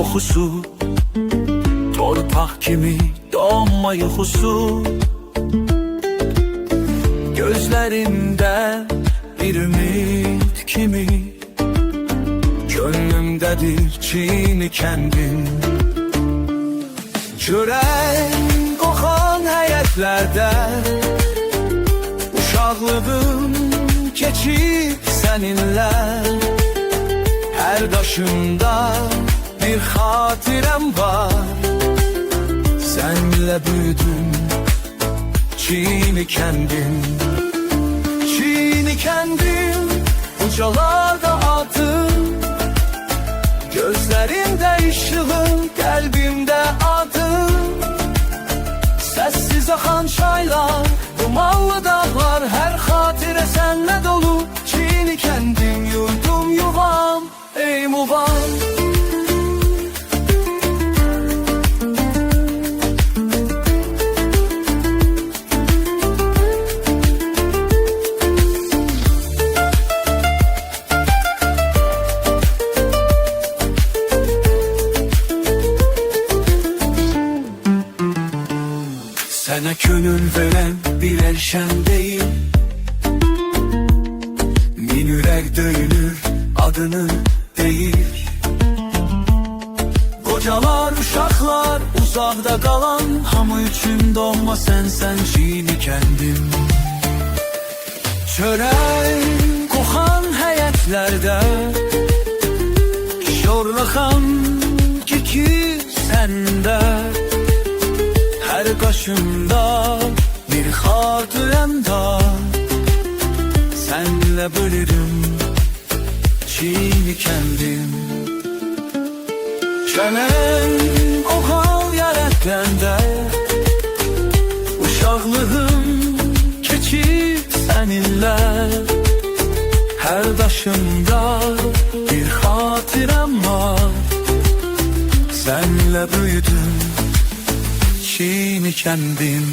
qoxusu, torpaq kimi donma yuxusu. Gözlərində bir ümid kimi, gönlümdədir Çini kəndin. Çörək qoxan həyətlərdə uşaqlığım keçib səninlə. Hər daşımda bir xatirəm var, sənlə büyüdüm Çini kəndin. Çini kəndin, ucalarda adın, gözlərində işığın, qəlbimdə adın. Səssiz axan çaylar, dumanlı dağlar, hər xatirə sənlə dolu. Çini kəndin, yurdum, yuvam, ey muvam. Sənə könül verən bir erşən deyil, min ürək döyünür adını deyir. Qocalar, uşaqlar, uzaqda qalan hamı üçün doğma sənsən Çini kəndim. Çörək qoxan həyətlərdə şorlaxan kiki səndə. Hər qaşımda bir xatirəm var, sənlə bölürüm Çini kəndim. Çənən oxal yərətləndə uşaqlığım keçib səninlə. Hər daşımda bir xatirəm var, sənlə büyüdüm Çini kəndim.